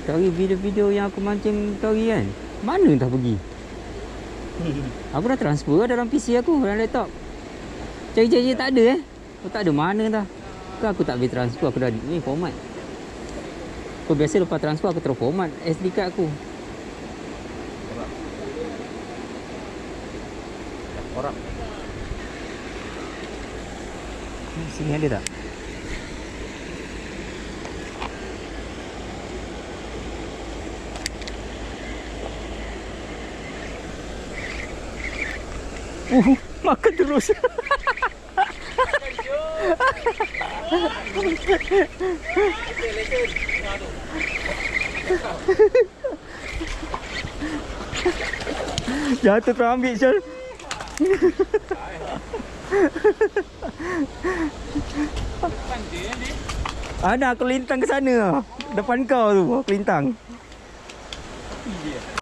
Tadi video-video yang aku mancing tadi kan, mana entah pergi. Aku dah transfer dalam PC aku, dalam laptop. Cari-cari tak ada Aku tak ada mana dah. Ke aku tak boleh transfer, aku dah ni format. Aku biasa lepas transfer aku terus format SD card aku. Orang. Sini ada tak? Makan terus. Jatuh terambil Syal. Ada aku lintang ke sana. Depan kau tu aku lintang.